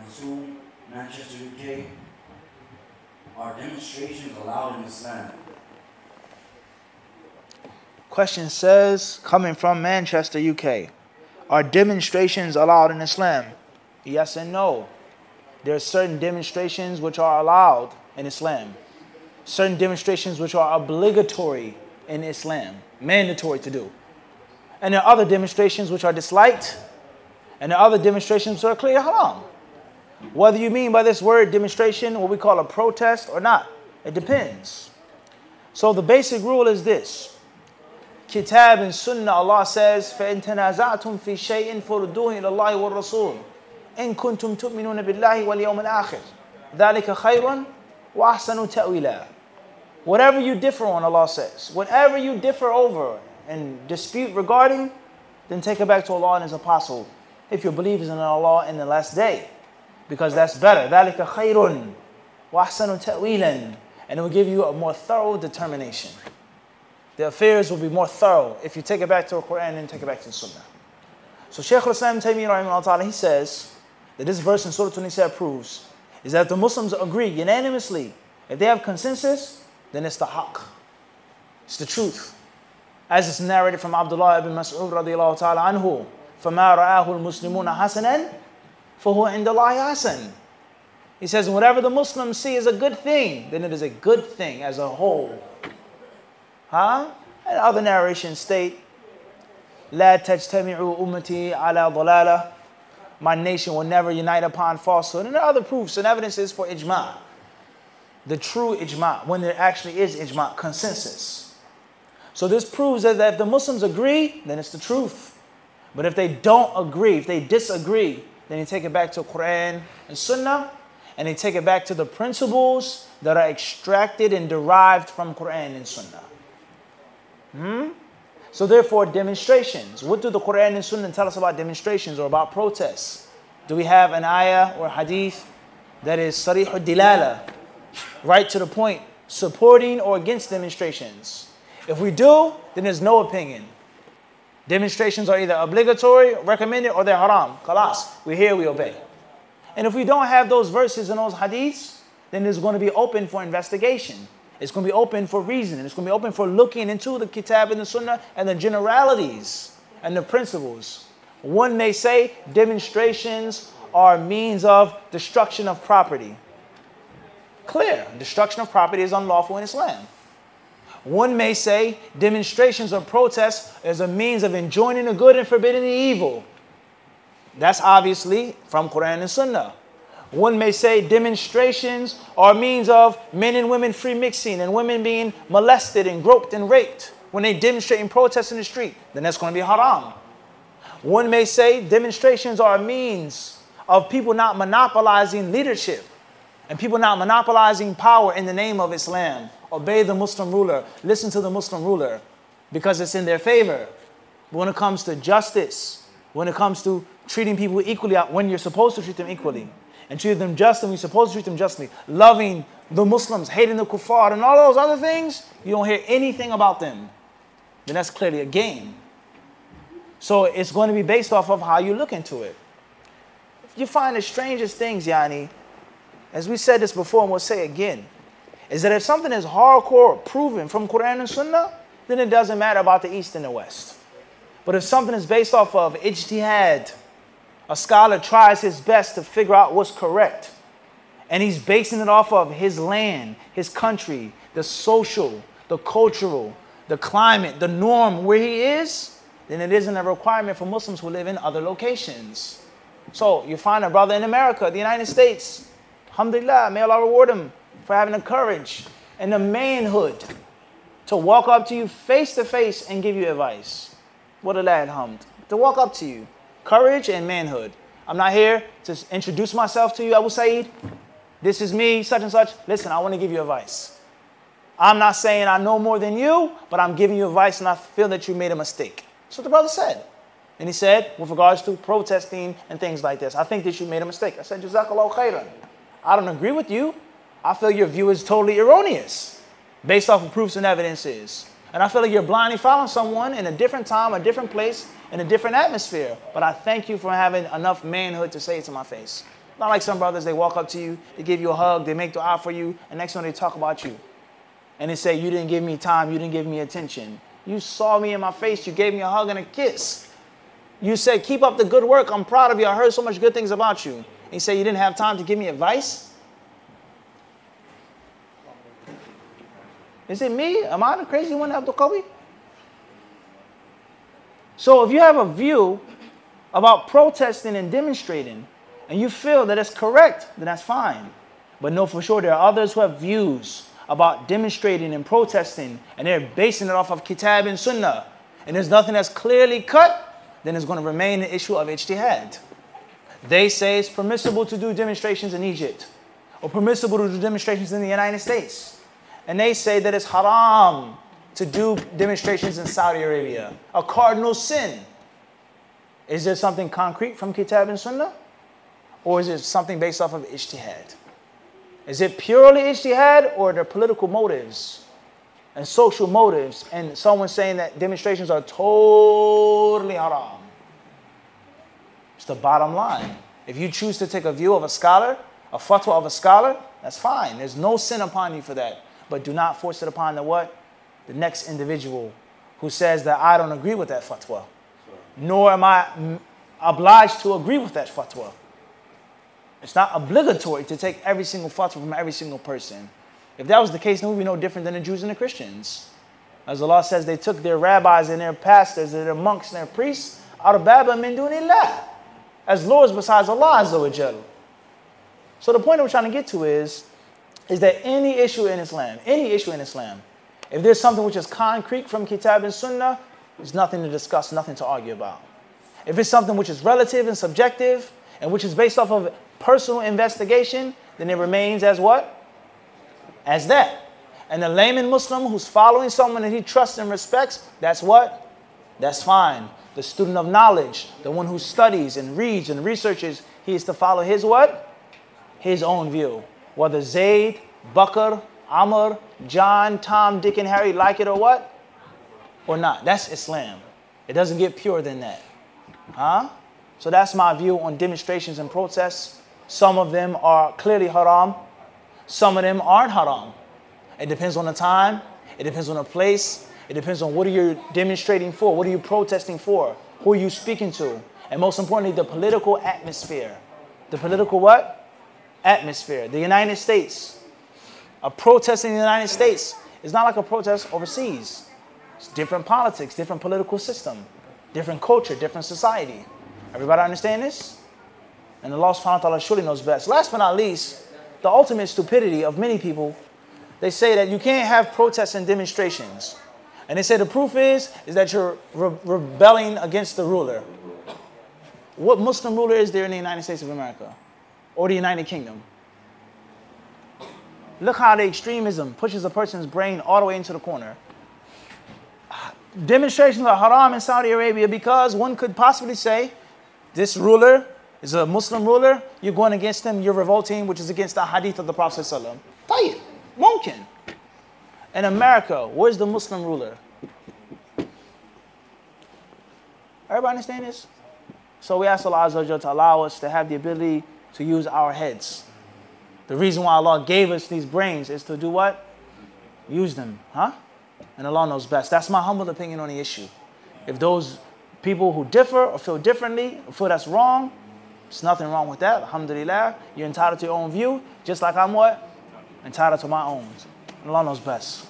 Rasul, Manchester, UK. Are demonstrations allowed in Islam? Question says, coming from Manchester, UK, are demonstrations allowed in Islam? Yes and no. There are certain demonstrations which are allowed in Islam. Certain demonstrations which are obligatory in Islam, mandatory to do. And there are other demonstrations which are disliked, and there are other demonstrations which are clear haram. Whether you mean by this word demonstration what we call a protest or not, it depends. So the basic rule is this. Kitab and Sunnah, Allah says, فَإِن تَنَازَعْتُمْ فِي شَيْءٍ فَرُدُّوهُ إِلَى اللَّهِ وَالرَّسُولِ إِن كُنتُمْ تُؤْمِنُونَ بِاللَّهِ وَالْيَوْمِ الْآخِرِ ذَلِكَ خَيْرٌ وَأَحْسَنُ تَأْوِيلًا. Whatever you differ on, Allah says, whatever you differ over and dispute regarding, then take it back to Allah and His Apostle, if you're believers in Allah in the last day. Because that's better. ذَلِكَ خَيْرٌ وَأَحْسَنُ تَأْوِيلًا. And it will give you a more thorough determination. The affairs will be more thorough if you take it back to the Quran and take it back to the Sunnah. So Shaykh al-Islam Taymiyyah, he says that this verse in Surah An-Nisa proves is that if the Muslims agree unanimously, if they have consensus, then it's the haqq. It's the truth. As it's narrated from Abdullah ibn Mas'ud radiyallahu ta'ala anhu, فَمَا رَآهُ الْمُسْلِمُونَ حَسَنًا فَهُوَ عِنْدَ اللَّهِ حَسَنًا. He says, whatever the Muslims see is a good thing, then it is a good thing as a whole. And other narrations state, لا تجتمع أمتي على ضلالة. My nation will never unite upon falsehood. And there are other proofs and evidences for ijma'. The true ijma', when there actually is ijma', consensus. So this proves that if the Muslims agree, then it's the truth. But if they don't agree, if they disagree, then you take it back to Quran and Sunnah, and they take it back to the principles that are extracted and derived from Quran and Sunnah. So therefore, demonstrations. What do the Quran and Sunnah tell us about demonstrations or about protests? Do we have an ayah or hadith that is sarihud dilala, right to the point, supporting or against demonstrations? If we do, then there's no opinion. Demonstrations are either obligatory, recommended, or they're haram. Khalas, we're here, we obey. And if we don't have those verses and those hadiths, then it's going to be open for investigation. It's going to be open for reasoning. It's going to be open for looking into the kitab and the sunnah and the generalities and the principles. One may say demonstrations are means of destruction of property. Clear, destruction of property is unlawful in Islam. One may say demonstrations or protests is a means of enjoining the good and forbidding the evil. That's obviously from Quran and Sunnah. One may say demonstrations are means of men and women free mixing and women being molested and groped and raped. When they demonstrate and protest in the street, then that's going to be haram. One may say demonstrations are a means of people not monopolizing leadership and people not monopolizing power in the name of Islam. Obey the Muslim ruler, listen to the Muslim ruler because it's in their favor. But when it comes to justice, when it comes to treating people equally when you're supposed to treat them equally, and treat them justly when you're supposed to treat them justly, loving the Muslims, hating the kuffar, and all those other things, you don't hear anything about them. Then that's clearly a game. So it's going to be based off of how you look into it. You find the strangest things, Yani, as we said this before and we'll say again, is that if something is hardcore proven from Quran and Sunnah, then it doesn't matter about the East and the West. But if something is based off of ijtihad, a scholar tries his best to figure out what's correct, and he's basing it off of his land, his country, the social, the cultural, the climate, the norm where he is, then it isn't a requirement for Muslims who live in other locations. So you find a brother in America, the United States, alhamdulillah, may Allah reward him for having the courage and the manhood to walk up to you face to face and give you advice. What a lad hamd. To walk up to you. Courage and manhood. I'm not here to introduce myself to you, Abu Saeed. This is me, such and such. Listen, I want to give you advice. I'm not saying I know more than you, but I'm giving you advice and I feel that you made a mistake. That's what the brother said. And he said, with regards to protesting and things like this, I think that you made a mistake. I said, Jazakallahu khairan. I don't agree with you. I feel your view is totally erroneous based off of proofs and evidences. And I feel like you're blindly following someone in a different time, a different place, in a different atmosphere. But I thank you for having enough manhood to say it to my face. Not like some brothers, they walk up to you, they give you a hug, they make dua for you, and next one they talk about you. And they say, you didn't give me time, you didn't give me attention. You saw me in my face, you gave me a hug and a kiss. You said, keep up the good work, I'm proud of you, I heard so much good things about you. And you say you didn't have time to give me advice? Is it me? Am I the crazy one, Abdul Qawi? So if you have a view about protesting and demonstrating, and you feel that it's correct, then that's fine. But know for sure there are others who have views about demonstrating and protesting, and they're basing it off of Kitab and Sunnah, and there's nothing that's clearly cut, then it's going to remain an issue of ijtihad. They say it's permissible to do demonstrations in Egypt, or permissible to do demonstrations in the United States. And they say that it's haram to do demonstrations in Saudi Arabia, a cardinal sin. Is there something concrete from Kitab and Sunnah? Or is it something based off of ijtihad? Is it purely ijtihad, or are there political motives and social motives, and someone saying that demonstrations are totally haram? It's the bottom line. If you choose to take a view of a scholar, a fatwa of a scholar, that's fine. There's no sin upon you for that. But do not force it upon the what? The next individual who says that I don't agree with that fatwa. Nor am I obliged to agree with that fatwa. It's not obligatory to take every single fatwa from every single person. If that was the case, then we'd be no different than the Jews and the Christians. As Allah says, they took their rabbis and their pastors and their monks and their priests out of Baba min dunillah, as lords besides Allah Azza wa Jal. So the point that we're trying to get to is that any issue in Islam, if there's something which is concrete from Kitab and Sunnah, there's nothing to discuss, nothing to argue about. If it's something which is relative and subjective, and which is based off of personal investigation, then it remains as what? As that. And the layman Muslim who's following someone that he trusts and respects, that's what? That's fine. The student of knowledge, the one who studies and reads and researches, he is to follow his what? His own view. Whether Zayd, Bakr, Amr, John, Tom, Dick, and Harry like it or what? Or not. That's Islam. It doesn't get purer than that. Huh? So that's my view on demonstrations and protests. Some of them are clearly haram. Some of them aren't haram. It depends on the time. It depends on the place. It depends on what are you demonstrating for? What are you protesting for? Who are you speaking to? And most importantly, the political atmosphere. The political what? Atmosphere. The United States. A protest in the United States is not like a protest overseas. It's different politics, different political system, different culture, different society. Everybody understand this? And Allah subhanahu wa ta'ala surely knows best. Last but not least, the ultimate stupidity of many people, they say that you can't have protests and demonstrations. And they say the proof is that you're rebelling against the ruler. What Muslim ruler is there in the United States of America? Or the United Kingdom? Look how the extremism pushes a person's brain all the way into the corner. Demonstrations are haram in Saudi Arabia because one could possibly say, this ruler is a Muslim ruler, you're going against him, you're revolting, which is against the hadith of the Prophet ﷺ. Tayyib, mumkin. In America, where's the Muslim ruler? Everybody understand this? So we ask Allah Azza wa Jalla to allow us to have the ability to use our heads. The reason why Allah gave us these brains is to do what? Use them, huh? And Allah knows best. That's my humble opinion on the issue. If those people who differ or feel differently, or feel that's wrong, there's nothing wrong with that. Alhamdulillah, you're entitled to your own view, just like I'm what? Entitled to my own. Allah knows best.